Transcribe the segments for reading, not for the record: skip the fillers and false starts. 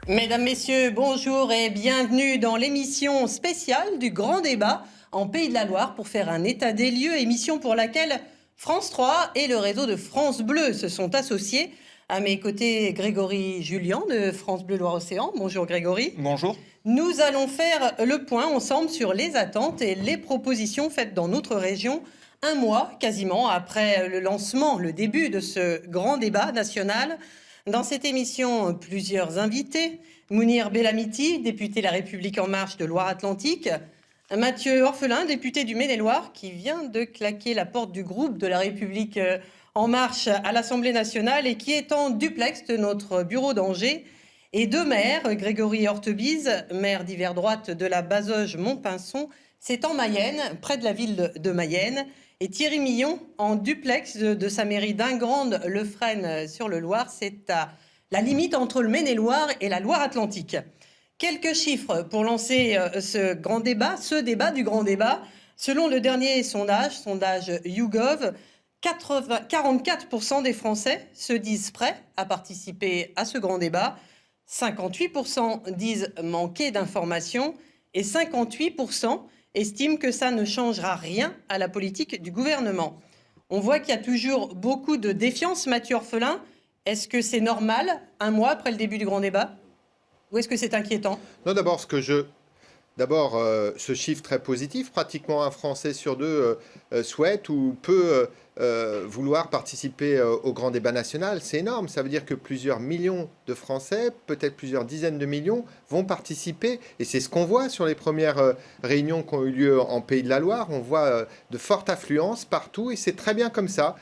Mesdames, Messieurs, bonjour et bienvenue dans l'émission spéciale du Grand Débat en Pays de la Loire pour faire un état des lieux, émission pour laquelle France 3 et le réseau de France Bleu se sont associés. À mes côtés, Grégory Julien de France Bleu Loire-Océan. Bonjour Grégory. Bonjour. Nous allons faire le point ensemble sur les attentes et les propositions faites dans notre région un mois quasiment après le lancement, le début de ce grand débat national. Dans cette émission, plusieurs invités. Mounir Bellamiti, député La République En Marche de Loire-Atlantique. Mathieu Orphelin, député du Maine-et-Loire, qui vient de claquer la porte du groupe de La République En Marche à l'Assemblée nationale et qui est en duplex de notre bureau d'Angers. Et deux maires, Grégory Hortebise, maire d'hiver droite de la Bazoges-Montpinçon, c'est en Mayenne, près de la ville de Mayenne. Et Thierry Millon, en duplex de sa mairie d'Ingrande-le-Frêne sur le Loir, c'est à la limite entre le Maine-et-Loire et la Loire-Atlantique. Quelques chiffres pour lancer ce débat du grand débat. Selon le dernier sondage YouGov, 44% des Français se disent prêts à participer à ce grand débat. 58% disent manquer d'informations et 58% estiment que ça ne changera rien à la politique du gouvernement. On voit qu'il y a toujours beaucoup de défiance. Mathieu Orphelin, est-ce que c'est normal, un mois après le début du grand débat? Ou est-ce que c'est inquiétant? Non, D'abord, ce chiffre très positif, pratiquement un Français sur deux souhaite ou peut vouloir participer au grand débat national. C'est énorme, ça veut dire que plusieurs millions de Français, peut-être plusieurs dizaines de millions, vont participer. Et c'est ce qu'on voit sur les premières réunions qui ont eu lieu en Pays de la Loire. On voit de fortes affluences partout et c'est très bien comme ça.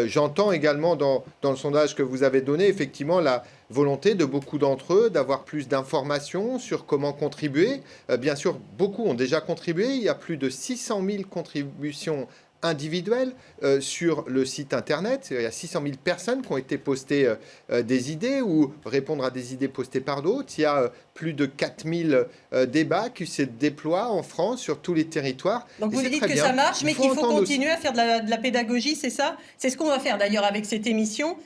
J'entends également dans le sondage que vous avez donné, effectivement, la volonté de beaucoup d'entre eux d'avoir plus d'informations sur comment contribuer. Bien sûr, beaucoup ont déjà contribué. Il y a plus de 600 000 contributions individuelles sur le site internet. Il y a 600 000 personnes qui ont été postées des idées ou répondre à des idées postées par d'autres. Il y a plus de 4000 débats qui se déploient en France sur tous les territoires. Donc vous dites que ça marche, mais qu'il faut continuer à faire de la pédagogie, c'est ça? C'est ce qu'on va faire d'ailleurs avec cette émission.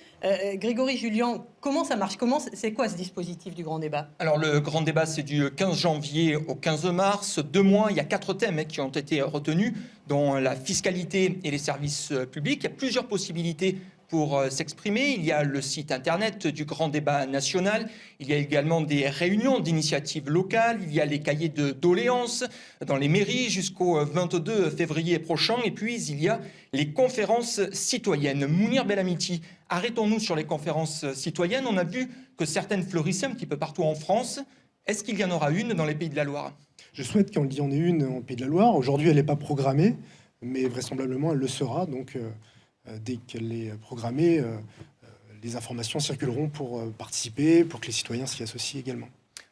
Grégory Julien, comment ça marche? C'est quoi ce dispositif du grand débat? Alors le grand débat, c'est du 15 janvier au 15 mars. 2 mois, il y a 4 thèmes qui ont été retenus, dont la fiscalité et les services publics. Il y a plusieurs possibilités pour s'exprimer. Il y a le site internet du grand débat national. Il y a également des réunions d'initiatives locales. Il y a les cahiers de doléances dans les mairies jusqu'au 22 février prochain. Et puis, il y a les conférences citoyennes. Mounir Bellamiti, arrêtons-nous sur les conférences citoyennes. On a vu que certaines fleurissaient un petit peu partout en France. Est-ce qu'il y en aura une dans les Pays de la Loire? Je souhaite qu'il y en ait une en Pays de la Loire. Aujourd'hui, elle n'est pas programmée, mais vraisemblablement, elle le sera. Donc, dès qu'elle est programmée, les informations circuleront pour participer, pour que les citoyens s'y associent également.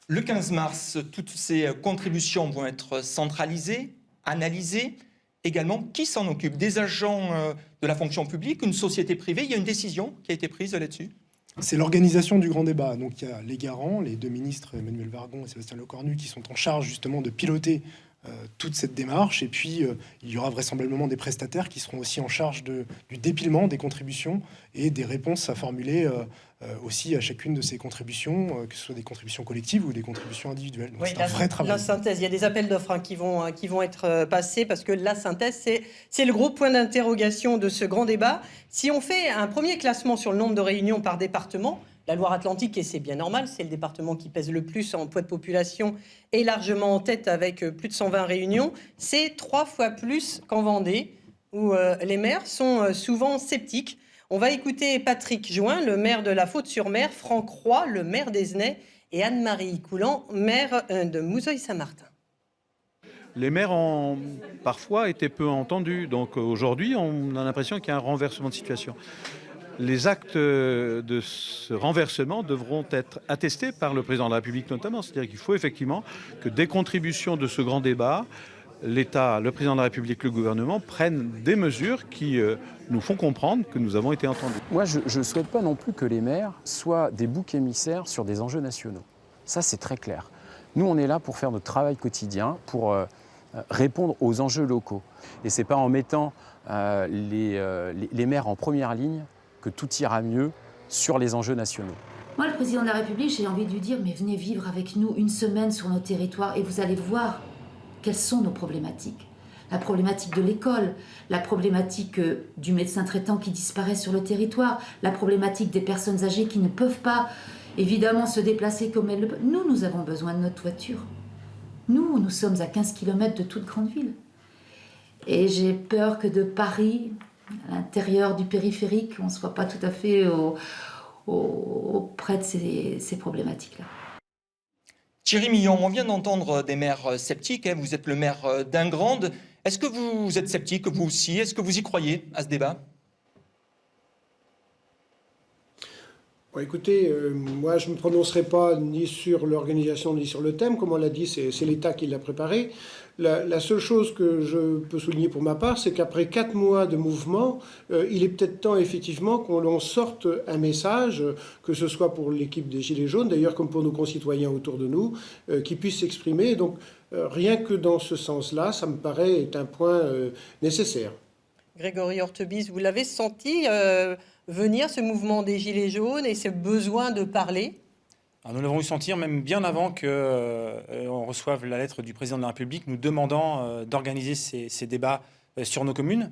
Le 15 mars, toutes ces contributions vont être centralisées, analysées. Également, qui s'en occupe? Des agents de la fonction publique, une société privée? Il y a une décision qui a été prise là-dessus? C'est l'organisation du grand débat. Donc il y a les garants, les deux ministres, Emmanuel Vargon et Sébastien Lecornu, qui sont en charge justement de piloter toute cette démarche. Et puis, il y aura vraisemblablement des prestataires qui seront aussi en charge du dépilement des contributions et des réponses à formuler aussi à chacune de ces contributions, que ce soit des contributions collectives ou des contributions individuelles. Donc, oui, c'est un vrai travail. La synthèse, il y a des appels d'offres qui vont être passés parce que la synthèse, c'est le gros point d'interrogation de ce grand débat. Si on fait un premier classement sur le nombre de réunions par département, la Loire-Atlantique, et c'est bien normal, c'est le département qui pèse le plus en poids de population et largement en tête avec plus de 120 réunions. C'est 3 fois plus qu'en Vendée, où les maires sont souvent sceptiques. On va écouter Patrick Join, le maire de la Faute-sur-Mer, Franck Roy, le maire d'Esnay, et Anne-Marie Coulant, maire de Mouzeuil-Saint-Martin. Les maires ont parfois été peu entendus. Donc aujourd'hui, on a l'impression qu'il y a un renversement de situation. Les actes de ce renversement devront être attestés par le président de la République notamment. C'est-à-dire qu'il faut effectivement que des contributions de ce grand débat, l'État, le président de la République, le gouvernement prennent des mesures qui nous font comprendre que nous avons été entendus. Moi, je ne souhaite pas non plus que les maires soient des boucs émissaires sur des enjeux nationaux. Ça, c'est très clair. Nous, on est là pour faire notre travail quotidien, pour répondre aux enjeux locaux. Et ce n'est pas en mettant les maires en première ligne que tout ira mieux sur les enjeux nationaux. Moi, le président de la République, j'ai envie de lui dire, mais venez vivre avec nous une semaine sur nos territoires et vous allez voir quelles sont nos problématiques. La problématique de l'école, la problématique du médecin traitant qui disparaît sur le territoire, la problématique des personnes âgées qui ne peuvent pas, évidemment, se déplacer comme elles le peuvent. Nous avons besoin de notre toiture. Nous sommes à 15 km de toute grande ville. Et j'ai peur que de Paris, à l'intérieur du périphérique, on ne soit pas tout à fait auprès de ces problématiques-là. Thierry Millon, on vient d'entendre des maires sceptiques. Vous êtes le maire d'Ingrande. Est-ce que vous êtes sceptique, vous aussi? Est-ce que vous y croyez à ce débat? Bon, écoutez, moi je ne me prononcerai pas ni sur l'organisation ni sur le thème. Comme on l'a dit, c'est l'État qui l'a préparé. La seule chose que je peux souligner pour ma part, c'est qu'après 4 mois de mouvement, il est peut-être temps effectivement qu'on sorte un message, que ce soit pour l'équipe des Gilets jaunes, d'ailleurs comme pour nos concitoyens autour de nous, qui puissent s'exprimer. Donc rien que dans ce sens-là, ça me paraît être un point nécessaire. Grégory Hortebise, vous l'avez senti venir, ce mouvement des Gilets jaunes et ce besoin de parler? Alors nous l'avons eu sentir même bien avant qu'on reçoive la lettre du président de la République nous demandant d'organiser ces débats sur nos communes.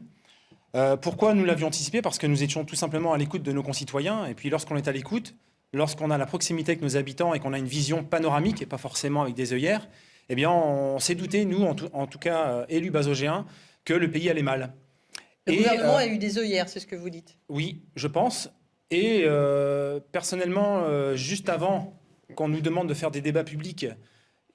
Pourquoi nous l'avions anticipé? Parce que nous étions tout simplement à l'écoute de nos concitoyens. Et puis lorsqu'on est à l'écoute, lorsqu'on a la proximité avec nos habitants et qu'on a une vision panoramique et pas forcément avec des œillères, eh bien on s'est douté, nous en tout cas élus basogéens, que le pays allait mal. Le gouvernement a eu des œillères, c'est ce que vous dites? Oui, je pense. Et personnellement, juste avant qu'on nous demande de faire des débats publics,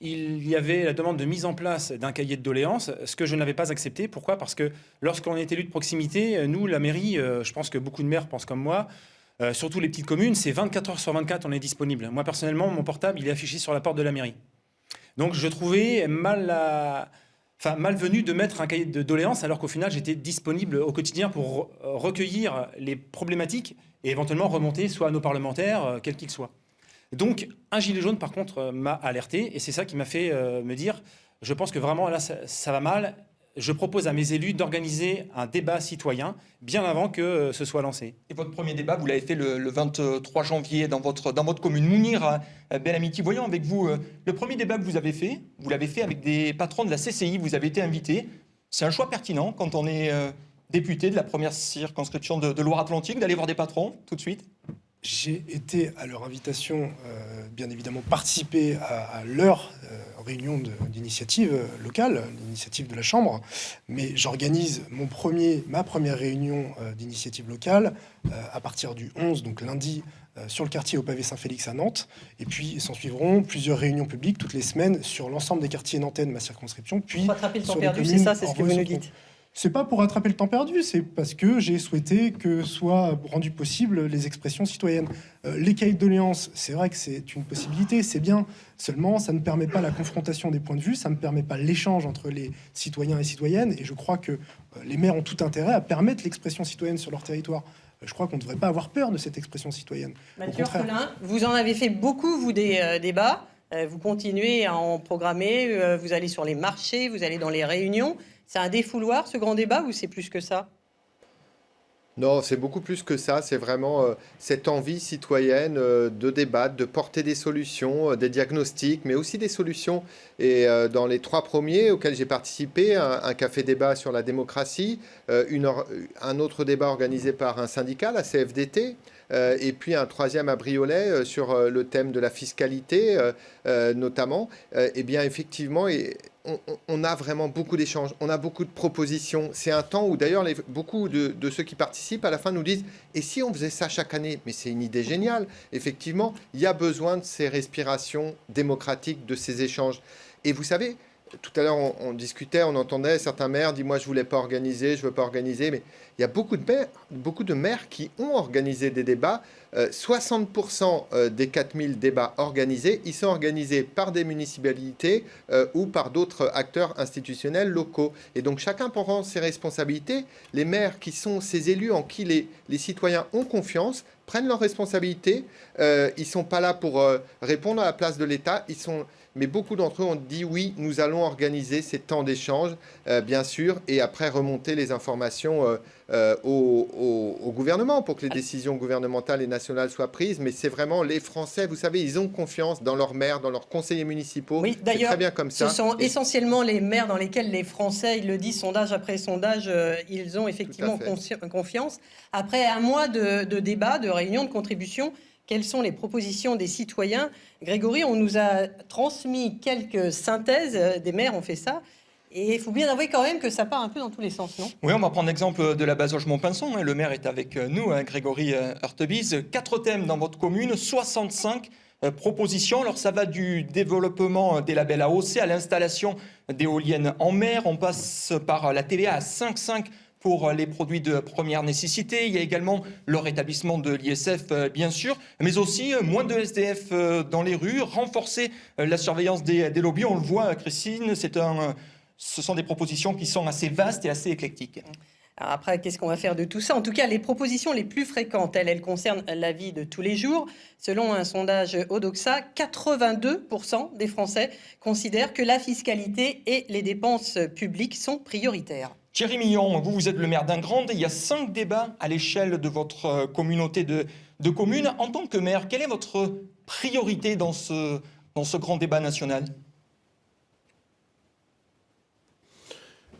il y avait la demande de mise en place d'un cahier de doléances, ce que je n'avais pas accepté. Pourquoi? Parce que lorsqu'on est élu de proximité, nous, la mairie, je pense que beaucoup de maires pensent comme moi, surtout les petites communes, c'est 24 heures sur 24, on est disponible. Moi, personnellement, mon portable, il est affiché sur la porte de la mairie. Donc, je trouvais malvenu de mettre un cahier de doléances alors qu'au final, j'étais disponible au quotidien pour recueillir les problématiques et éventuellement remonter soit à nos parlementaires, quels qu'ils soient. Donc, un gilet jaune, par contre, m'a alerté, et c'est ça qui m'a fait me dire, je pense que vraiment, là, ça va mal. Je propose à mes élus d'organiser un débat citoyen bien avant que ce soit lancé. Et votre premier débat, vous l'avez fait le 23 janvier dans votre commune. Mounir Belhamiti, voyons avec vous, le premier débat que vous l'avez fait avec des patrons de la CCI, vous avez été invité. C'est un choix pertinent quand on est député de la première circonscription de Loire-Atlantique, d'aller voir des patrons tout de suite? J'ai été, à leur invitation, bien évidemment, participer à leur réunion d'initiative locale, l'initiative de la Chambre, mais j'organise ma première réunion d'initiative locale à partir du 11, donc lundi, sur le quartier au pavé Saint-Félix à Nantes, et puis s'en suivront plusieurs réunions publiques toutes les semaines sur l'ensemble des quartiers nantais de ma circonscription, puis pour rattraper le temps sur perdu, les c'est ça, communes c'est ce en que vous nous ressortant. dites. C'est pas pour rattraper le temps perdu, c'est parce que j'ai souhaité que soient rendues possibles les expressions citoyennes. Les cahiers de doléances, c'est vrai que c'est une possibilité, c'est bien. Seulement, ça ne permet pas la confrontation des points de vue, ça ne permet pas l'échange entre les citoyens et citoyennes. Et je crois que les maires ont tout intérêt à permettre l'expression citoyenne sur leur territoire. Je crois qu'on ne devrait pas avoir peur de cette expression citoyenne. Mathieu Orphelin, vous en avez fait beaucoup, vous, des débats. Vous continuez à en programmer. Vous allez sur les marchés, vous allez dans les réunions. C'est un défouloir, ce grand débat, ou c'est plus que ça? Non, c'est beaucoup plus que ça. C'est vraiment cette envie citoyenne de débattre, de porter des solutions, des diagnostics, mais aussi des solutions. Et dans les 3 premiers auxquels j'ai participé, un café-débat sur la démocratie, un autre débat organisé par un syndicat, la CFDT, et puis un 3e à Briolet sur le thème de la fiscalité, notamment. Eh bien, effectivement... On a vraiment beaucoup d'échanges, on a beaucoup de propositions. C'est un temps où d'ailleurs beaucoup de ceux qui participent à la fin nous disent « et si on faisait ça chaque année ?» Mais c'est une idée géniale. Effectivement, il y a besoin de ces respirations démocratiques, de ces échanges. Et vous savez, tout à l'heure on discutait, on entendait certains maires dire « moi je ne voulais pas organiser, je ne veux pas organiser ». Mais il y a beaucoup de maires qui ont organisé des débats. 60% des 4000 débats organisés, ils sont organisés par des municipalités ou par d'autres acteurs institutionnels locaux. Et donc chacun prend ses responsabilités. Les maires qui sont ces élus en qui les citoyens ont confiance prennent leurs responsabilités. Ils ne sont pas là pour répondre à la place de l'État. Ils sont mais beaucoup d'entre eux ont dit oui, nous allons organiser ces temps d'échange, bien sûr, et après remonter les informations au gouvernement pour que les décisions gouvernementales et nationales soient prises. Mais c'est vraiment les Français, vous savez, ils ont confiance dans leurs maires, dans leurs conseillers municipaux. Oui, c'est d'ailleurs, très bien comme ça. ce sont essentiellement les maires dans lesquels les Français, ils le disent sondage après sondage, ils ont effectivement confiance. Après un mois de débats, de réunions, de contributions, quelles sont les propositions des citoyens? Grégory, on nous a transmis quelques synthèses, des maires ont fait ça. Et il faut bien avouer quand même que ça part un peu dans tous les sens, non? Oui, on va prendre l'exemple de la Bazoche Montpinçon. Le maire est avec nous, Grégory Hurtebise. 4 thèmes dans votre commune, 65 propositions. Alors ça va du développement des labels AOC à l'installation d'éoliennes en mer. On passe par la TVA à 5,5 pour les produits de première nécessité. Il y a également le rétablissement de l'ISF, bien sûr, mais aussi moins de SDF dans les rues, renforcer la surveillance des lobbies. On le voit, Christine, ce sont des propositions qui sont assez vastes et assez éclectiques. Alors après, qu'est-ce qu'on va faire de tout ça? En tout cas, les propositions les plus fréquentes, elles concernent la vie de tous les jours. Selon un sondage Odoxa, 82% des Français considèrent que la fiscalité et les dépenses publiques sont prioritaires. Thierry Millon, vous êtes le maire d'Ingrande. Il y a 5 débats à l'échelle de votre communauté de communes. En tant que maire, quelle est votre priorité dans ce grand débat national ?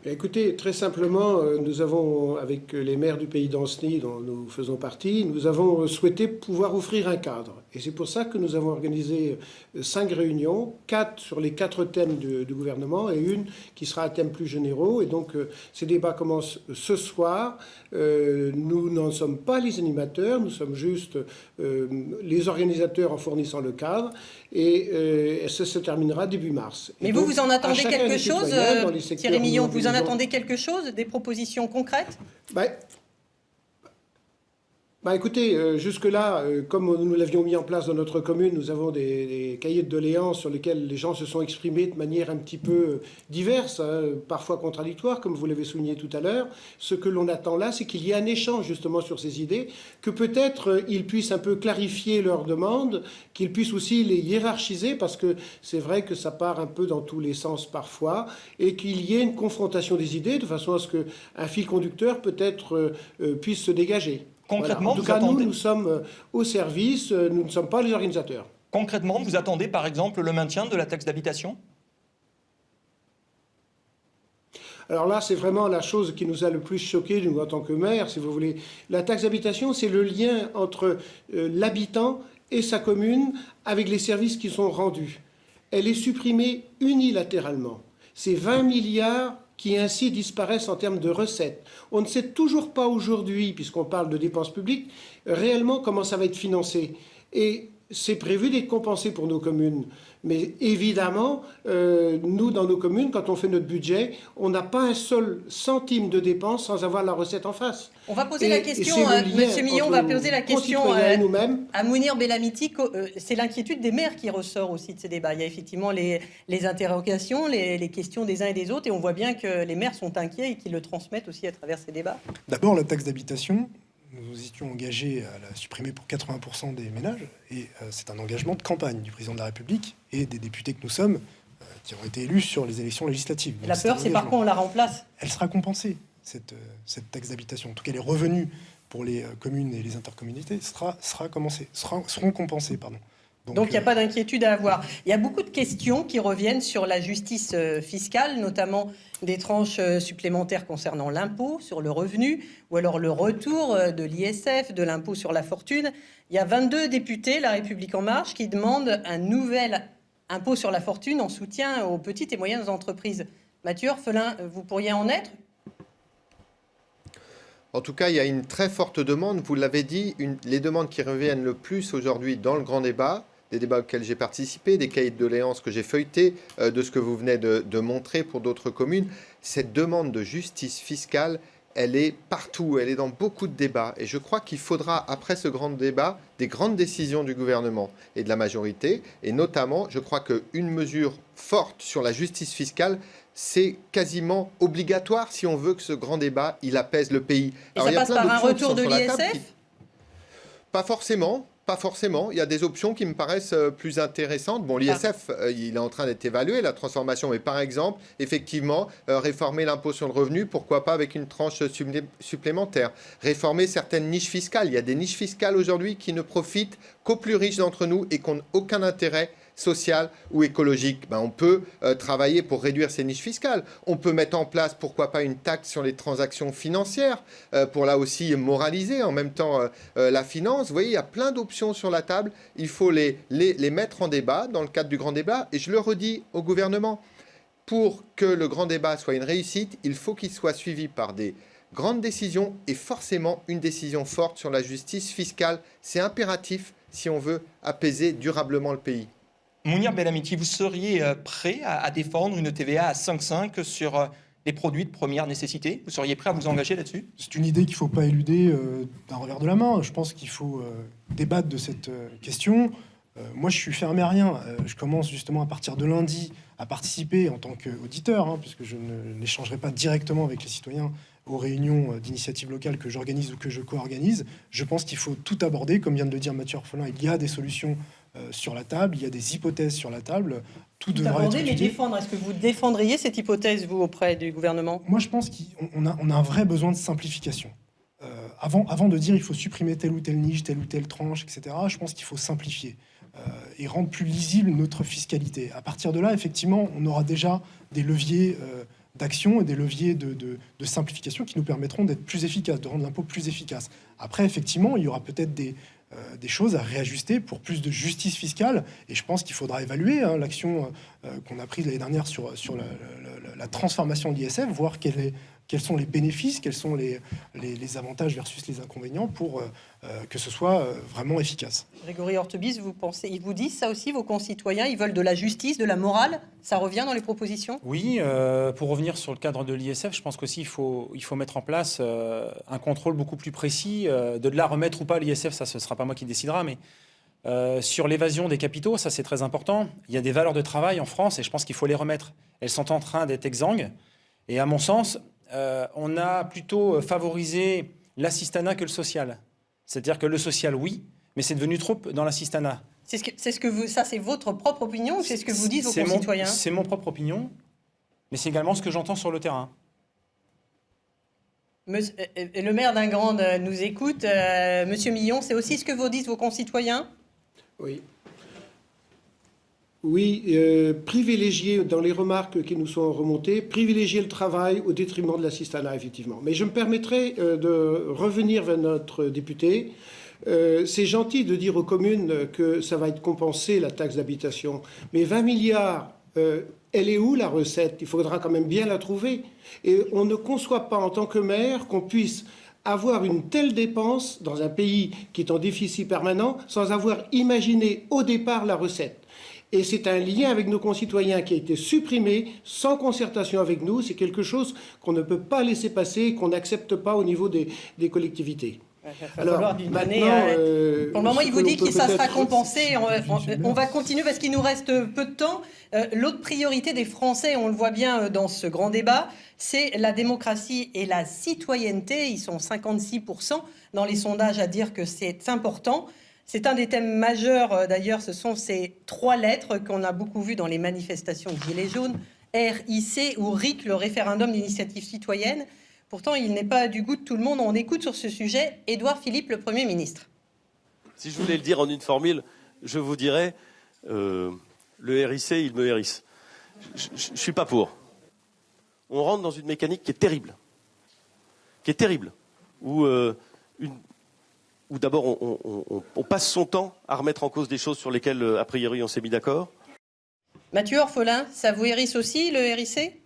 Écoutez, très simplement, nous avons, avec les maires du pays d'Ancenis, dont nous faisons partie, nous avons souhaité pouvoir offrir un cadre. Et c'est pour ça que nous avons organisé 5 réunions, 4 sur les 4 thèmes du gouvernement et une qui sera un thème plus généraux. Et donc, ces débats commencent ce soir. Nous n'en sommes pas les animateurs, nous sommes juste les organisateurs en fournissant le cadre. Et ça se terminera début mars. Mais vous, vous en attendez quelque chose, Thierry Millon, vous en attendez quelque chose, des propositions concrètes? Écoutez, jusque-là, comme nous l'avions mis en place dans notre commune, nous avons des cahiers de doléances sur lesquels les gens se sont exprimés de manière un petit peu diverse, parfois contradictoire, comme vous l'avez souligné tout à l'heure. Ce que l'on attend là, c'est qu'il y ait un échange justement sur ces idées, que peut-être ils puissent un peu clarifier leurs demandes, qu'ils puissent aussi les hiérarchiser, parce que c'est vrai que ça part un peu dans tous les sens parfois, et qu'il y ait une confrontation des idées, de façon à ce qu'un fil conducteur peut-être puisse se dégager. Concrètement, voilà. En tout cas, nous sommes au service, nous ne sommes pas les organisateurs. Concrètement, vous attendez par exemple le maintien de la taxe d'habitation ? Alors là, c'est vraiment la chose qui nous a le plus choqué, nous, en tant que maire, si vous voulez. La taxe d'habitation, c'est le lien entre l'habitant et sa commune avec les services qui sont rendus. Elle est supprimée unilatéralement. C'est 20 milliards qui ainsi disparaissent en termes de recettes. On ne sait toujours pas aujourd'hui, puisqu'on parle de dépenses publiques, réellement comment ça va être financé. Et c'est prévu d'être compensé pour nos communes. Mais évidemment, nous, dans nos communes, quand on fait notre budget, on n'a pas un seul centime de dépenses sans avoir la recette en face. On va poser la question, Monsieur Millon, on va poser la question à Mounir Bellamiti. C'est l'inquiétude des maires qui ressort aussi de ces débats. Il y a effectivement les interrogations, les questions des uns et des autres, et on voit bien que les maires sont inquiets et qu'ils le transmettent aussi à travers ces débats. D'abord, la taxe d'habitation. Nous étions engagés à la supprimer pour 80% des ménages, et c'est un engagement de campagne du président de la République et des députés que nous sommes, qui ont été élus sur les élections législatives. Donc, la peur, c'est par quoi on la remplace. Elle sera compensée, cette taxe d'habitation. En tout cas, les revenus pour les communes et les intercommunalités seront compensés. Pardon. Donc il n'y a pas d'inquiétude à avoir. Il y a beaucoup de questions qui reviennent sur la justice fiscale, notamment des tranches supplémentaires concernant l'impôt sur le revenu, ou alors le retour de l'ISF, de l'impôt sur la fortune. Il y a 22 députés, La République En Marche, qui demandent un nouvel impôt sur la fortune en soutien aux petites et moyennes entreprises. Mathieu Orphelin, vous pourriez en être ? En tout cas, il y a une très forte demande. Vous l'avez dit, les demandes qui reviennent le plus aujourd'hui dans le grand débat, des débats auxquels j'ai participé, des cahiers de doléances que j'ai feuilletés, de ce que vous venez de montrer pour d'autres communes. Cette demande de justice fiscale, elle est partout, elle est dans beaucoup de débats. Et je crois qu'il faudra, après ce grand débat, des grandes décisions du gouvernement et de la majorité. Et notamment, je crois qu'une mesure forte sur la justice fiscale, c'est quasiment obligatoire si on veut que ce grand débat, il apaise le pays. Et alors, ça passe par un retour de l'ISF ? Pas forcément. pas forcément. Il y a des options qui me paraissent plus intéressantes. Bon, l'ISF, il est en train d'être évalué, la transformation, mais par exemple, effectivement, réformer l'impôt sur le revenu, pourquoi pas avec une tranche supplémentaire. Réformer certaines niches fiscales. Il y a des niches fiscales aujourd'hui qui ne profitent qu'aux plus riches d'entre nous et qui n'ont aucun intérêt social ou écologique. On peut travailler pour réduire ces niches fiscales. On peut mettre en place, pourquoi pas, une taxe sur les transactions financières pour là aussi moraliser en même temps la finance. Vous voyez, il y a plein d'options sur la table. Il faut les mettre en débat dans le cadre du grand débat. Et je le redis au gouvernement, pour que le grand débat soit une réussite, il faut qu'il soit suivi par des grandes décisions et forcément une décision forte sur la justice fiscale. C'est impératif si on veut apaiser durablement le pays. Mounir Bellamiti, vous seriez prêt à défendre une TVA à 5,5 sur les produits de première nécessité? Vous seriez prêt à vous engager là-dessus? C'est une idée qu'il ne faut pas éluder d'un revers de la main. Je pense qu'il faut débattre de cette question. Moi, je suis fermé à rien. Je commence justement à partir de lundi à participer en tant qu'auditeur, puisque je n'échangerai pas directement avec les citoyens aux réunions d'initiatives locales que j'organise ou que je co-organise. Je pense qu'il faut tout aborder. Comme vient de le dire Mathieu Orphelin, il y a des solutions sur la table, il y a des hypothèses sur la table. Tout devra être étudié. Mais défendre, est-ce que vous défendriez cette hypothèse, vous, auprès du gouvernement? Moi, je pense qu'on a un vrai besoin de simplification. Avant de dire il faut supprimer telle ou telle niche, telle ou telle tranche, etc., je pense qu'il faut simplifier et rendre plus lisible notre fiscalité. À partir de là, effectivement, on aura déjà des leviers d'action et des leviers de simplification qui nous permettront d'être plus efficaces, de rendre l'impôt plus efficace. Après, effectivement, il y aura peut-être des choses à réajuster pour plus de justice fiscale. Et je pense qu'il faudra évaluer l'action qu'on a prise l'année dernière sur la transformation de l'ISF, voir quels sont les bénéfices, quels sont les avantages versus les inconvénients pour que ce soit vraiment efficace. Grégory Hortebise, ils vous disent ça aussi, vos concitoyens? Ils veulent de la justice, de la morale? Ça revient dans les propositions? Oui, pour revenir sur le cadre de l'ISF, je pense qu'aussi il faut mettre en place un contrôle beaucoup plus précis. De la remettre ou pas l'ISF, ça, ce ne sera pas moi qui décidera, mais sur l'évasion des capitaux, ça c'est très important. Il y a des valeurs de travail en France et je pense qu'il faut les remettre. Elles sont en train d'être exsangues. Et à mon sens, on a plutôt favorisé l'assistanat que le social. C'est-à-dire que le social, oui, mais c'est devenu trop dans l'assistanat. Ça, c'est votre propre opinion ou c'est ce que vous disent vos concitoyens? C'est mon propre opinion, mais c'est également ce que j'entends sur le terrain. Le maire d'Ingrande nous écoute. Monsieur Millon, c'est aussi ce que vous disent vos concitoyens? Oui. Oui, privilégier, dans les remarques qui nous sont remontées, privilégier le travail au détriment de l'assistanat, effectivement. Mais je me permettrai de revenir vers notre député. C'est gentil de dire aux communes que ça va être compensé, la taxe d'habitation. Mais 20 milliards, elle est où la recette? Il faudra quand même bien la trouver. Et on ne conçoit pas en tant que maire qu'on puisse avoir une telle dépense dans un pays qui est en déficit permanent sans avoir imaginé au départ la recette. Et c'est un lien avec nos concitoyens qui a été supprimé sans concertation avec nous. C'est quelque chose qu'on ne peut pas laisser passer, qu'on n'accepte pas au niveau des collectivités. Alors, pour le moment, il vous dit que ça sera compensé. On va continuer parce qu'il nous reste peu de temps. L'autre priorité des Français, on le voit bien dans ce grand débat, c'est la démocratie et la citoyenneté. Ils sont 56% dans les sondages à dire que c'est important. C'est un des thèmes majeurs, d'ailleurs, ce sont ces 3 lettres qu'on a beaucoup vues dans les manifestations de Gilets jaunes, RIC ou RIC, le référendum d'initiative citoyenne. Pourtant, il n'est pas du goût de tout le monde. On écoute sur ce sujet Édouard Philippe, le Premier ministre. Si je voulais le dire en une formule, je vous dirais le RIC, il me hérisse. Je ne suis pas pour. On rentre dans une mécanique qui est terrible. Où d'abord on passe son temps à remettre en cause des choses sur lesquelles, a priori, on s'est mis d'accord. Mathieu Orphelin, ça vous hérisse aussi, le RIC?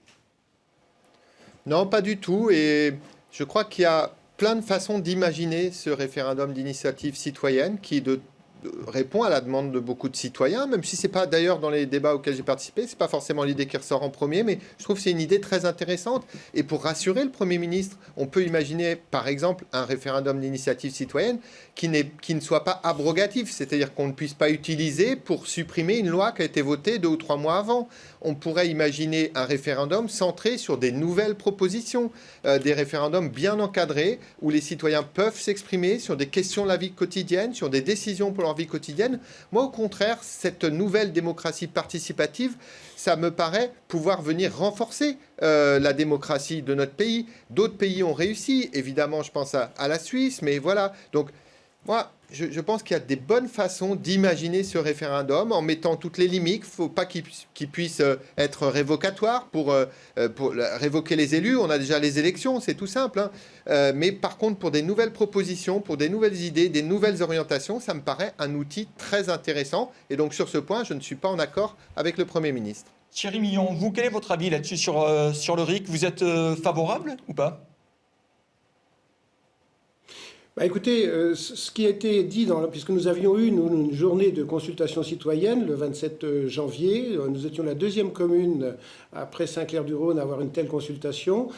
Non, pas du tout. Et je crois qu'il y a plein de façons d'imaginer ce référendum d'initiative citoyenne qui répond à la demande de beaucoup de citoyens, même si ce n'est pas d'ailleurs dans les débats auxquels j'ai participé, ce n'est pas forcément l'idée qui ressort en premier, mais je trouve que c'est une idée très intéressante. Et pour rassurer le Premier ministre, on peut imaginer par exemple un référendum d'initiative citoyenne qui ne soit pas abrogatif, c'est-à-dire qu'on ne puisse pas utiliser pour supprimer une loi qui a été votée 2 ou 3 mois avant. On pourrait imaginer un référendum centré sur des nouvelles propositions, des référendums bien encadrés où les citoyens peuvent s'exprimer sur des questions de la vie quotidienne, sur des décisions pour leur leur vie quotidienne. Moi, au contraire, cette nouvelle démocratie participative, ça me paraît pouvoir venir renforcer la démocratie de notre pays. D'autres pays ont réussi. Évidemment, je pense à la Suisse, mais voilà. Donc, moi, je pense qu'il y a des bonnes façons d'imaginer ce référendum en mettant toutes les limites. Il ne faut pas qu'il puisse être révocatoire pour révoquer les élus. On a déjà les élections, c'est tout simple. Hein. Mais par contre, pour des nouvelles propositions, pour des nouvelles idées, des nouvelles orientations, ça me paraît un outil très intéressant. Et donc, sur ce point, je ne suis pas en accord avec le Premier ministre. Thierry Millon, vous, quel est votre avis là-dessus sur le RIC? Vous êtes favorable ou pas? Écoutez, ce qui a été dit, puisque nous avions eu une journée de consultation citoyenne le 27 janvier, nous étions la deuxième commune après Saint-Clair-du-Rhône à avoir une telle consultation.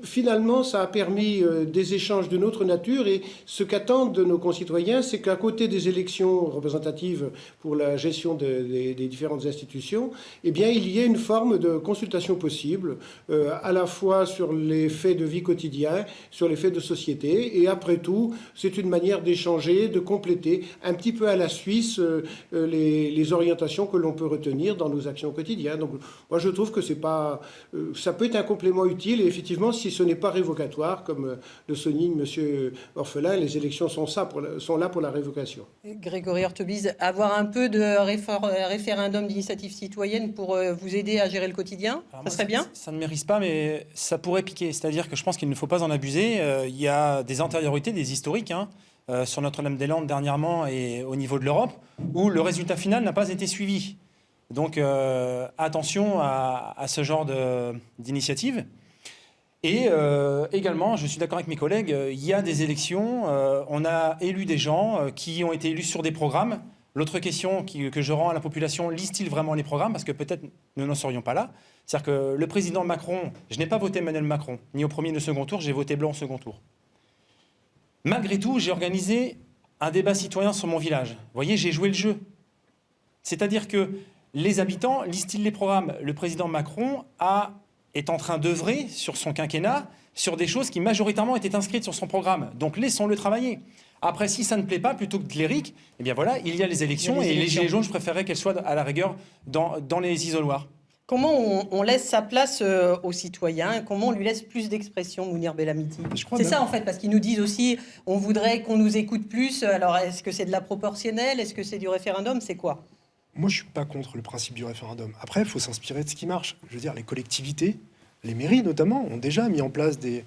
Finalement, ça a permis des échanges d'une autre nature et ce qu'attendent nos concitoyens, c'est qu'à côté des élections représentatives pour la gestion des différentes institutions, eh bien, il y ait une forme de consultation possible, à la fois sur les faits de vie quotidien, sur les faits de société, et après tout, c'est une manière d'échanger, de compléter un petit peu à la Suisse les orientations que l'on peut retenir dans nos actions quotidiennes. Donc, moi, je trouve que c'est pas, ça peut être un complément utile et effectivement, si ce n'est pas révocatoire, comme le souligne M. Orphelin, les élections sont là pour la révocation. Grégory Ortebise, avoir un peu de référendum d'initiative citoyenne pour vous aider à gérer le quotidien, ça serait bien? Ça ne mérite pas, mais ça pourrait piquer. C'est-à-dire que je pense qu'il ne faut pas en abuser. Il y a des antériorités, des historiques, sur Notre-Dame-des-Landes dernièrement et au niveau de l'Europe, où le résultat final n'a pas été suivi. Donc attention à ce genre d'initiative. Et également, je suis d'accord avec mes collègues, il y a des élections, on a élu des gens qui ont été élus sur des programmes. L'autre question que je rends à la population, lisent-ils vraiment les programmes? Parce que peut-être nous n'en serions pas là. C'est-à-dire que le président Macron, je n'ai pas voté Emmanuel Macron, ni au premier ni au second tour, j'ai voté blanc au second tour. Malgré tout, j'ai organisé un débat citoyen sur mon village. Vous voyez, j'ai joué le jeu. C'est-à-dire que les habitants lisent-ils les programmes? Le président Macron est en train d'œuvrer sur son quinquennat sur des choses qui majoritairement étaient inscrites sur son programme. Donc laissons-le travailler. Après, si ça ne plaît pas, plutôt que de l'ERIC, eh bien voilà, il y a les élections. Et les gilets jaunes, je préférerais qu'elles soient à la rigueur dans les isoloirs. Comment on laisse sa place aux citoyens? Comment on lui laisse plus d'expression, Mounir Bellamiti? C'est ça en fait, parce qu'ils nous disent aussi, on voudrait qu'on nous écoute plus. Alors est-ce que c'est de la proportionnelle? Est-ce que c'est du référendum? C'est quoi? Moi, je ne suis pas contre le principe du référendum. Après, il faut s'inspirer de ce qui marche. Je veux dire, les collectivités, les mairies notamment, ont déjà mis en place des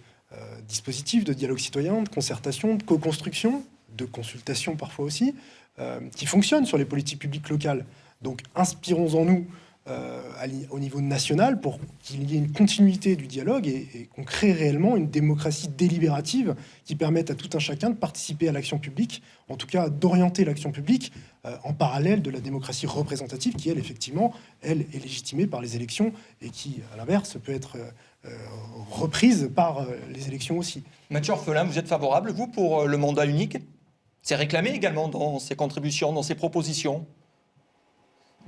dispositifs de dialogue citoyen, de concertation, de co-construction, de consultation parfois aussi, qui fonctionnent sur les politiques publiques locales. Donc, inspirons-en nous au niveau national pour qu'il y ait une continuité du dialogue et qu'on crée réellement une démocratie délibérative qui permette à tout un chacun de participer à l'action publique, en tout cas d'orienter l'action publique en parallèle de la démocratie représentative qui, elle, effectivement, elle est légitimée par les élections et qui, à l'inverse, peut être reprise par les élections aussi. Mathieu Orphelin, vous êtes favorable, vous, pour le mandat unique? C'est réclamé également dans ses contributions, dans ses propositions?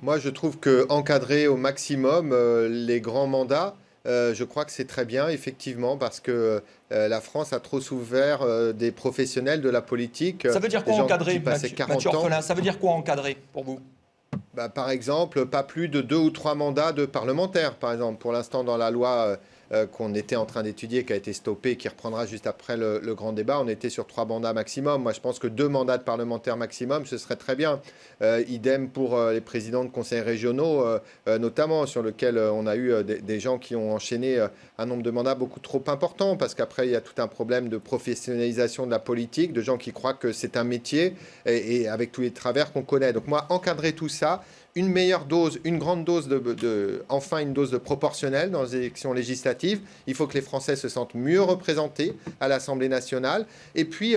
Moi, je trouve qu'encadrer au maximum les grands mandats, je crois que c'est très bien, effectivement, parce que la France a trop souffert des professionnels de la politique. Ça veut dire quoi encadrer, Mathieu Orphelin? Ça veut dire quoi encadrer pour vous? Par exemple, pas plus de 2 ou 3 mandats de parlementaires, par exemple. Pour l'instant, dans la loi qu'on était en train d'étudier, qui a été stoppée, qui reprendra juste après le grand débat, on était sur 3 mandats maximum. Moi, je pense que 2 mandats de parlementaires maximum, ce serait très bien. Idem pour les présidents de conseils régionaux, notamment, sur lequel on a eu des gens qui ont enchaîné un nombre de mandats beaucoup trop important, parce qu'après, il y a tout un problème de professionnalisation de la politique, de gens qui croient que c'est un métier, et avec tous les travers qu'on connaît. Donc moi, encadrer tout ça, une meilleure dose, une grande dose enfin une dose de proportionnel dans les élections législatives. Il faut que les Français se sentent mieux représentés à l'Assemblée nationale et puis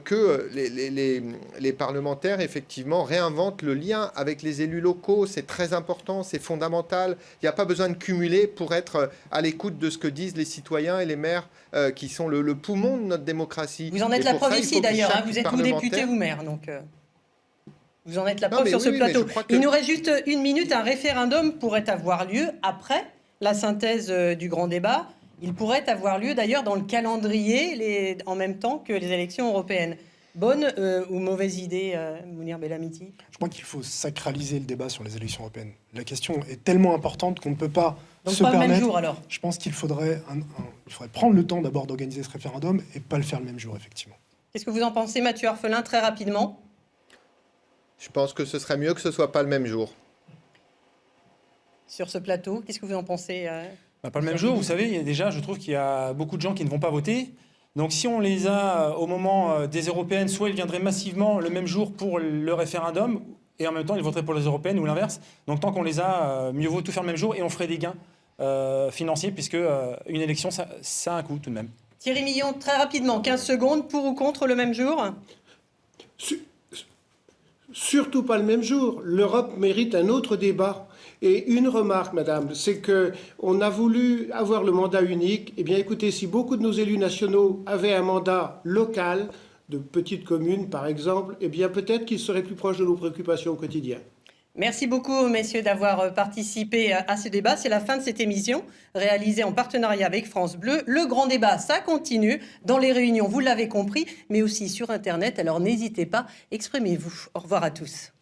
que les parlementaires, effectivement, réinventent le lien avec les élus locaux. C'est très important, c'est fondamental. Il n'y a pas besoin de cumuler pour être à l'écoute de ce que disent les citoyens et les maires qui sont le poumon de notre démocratie. Vous en êtes la preuve ici, d'ailleurs. Vous êtes ou député ou maire, donc... Vous en êtes la preuve sur ce plateau. Il nous reste juste 1 minute. Un référendum pourrait avoir lieu après la synthèse du grand débat. Il pourrait avoir lieu d'ailleurs dans le calendrier en même temps que les élections européennes. Bonne ou mauvaise idée, Mounir Bellamiti? Je crois qu'il faut sacraliser le débat sur les élections européennes. La question est tellement importante qu'on ne peut pas Donc se pas le permettre... même jour alors? Je pense qu'il faudrait, il faudrait prendre le temps d'abord d'organiser ce référendum et pas le faire le même jour, effectivement. Qu'est-ce que vous en pensez, Mathieu Orphelin, très rapidement? Je pense que ce serait mieux que ce soit pas le même jour. Sur ce plateau, qu'est-ce que vous en pensez? Pas le même jour, vous savez, déjà, je trouve qu'il y a beaucoup de gens qui ne vont pas voter. Donc si on les a au moment des européennes, soit ils viendraient massivement le même jour pour le référendum, et en même temps ils voteraient pour les européennes ou l'inverse. Donc tant qu'on les a, mieux vaut tout faire le même jour, et on ferait des gains financiers, puisque une élection, ça a un coût tout de même. Thierry Millon, très rapidement, 15 secondes, pour ou contre le même jour? Surtout pas le même jour. L'Europe mérite un autre débat. Et une remarque, madame, c'est qu'on a voulu avoir le mandat unique. Eh bien, écoutez, si beaucoup de nos élus nationaux avaient un mandat local, de petites communes par exemple, eh bien, peut-être qu'ils seraient plus proches de nos préoccupations au quotidien. Merci beaucoup, messieurs, d'avoir participé à ce débat. C'est la fin de cette émission, réalisée en partenariat avec France Bleu. Le grand débat, ça continue dans les réunions, vous l'avez compris, mais aussi sur Internet. Alors n'hésitez pas, exprimez-vous. Au revoir à tous.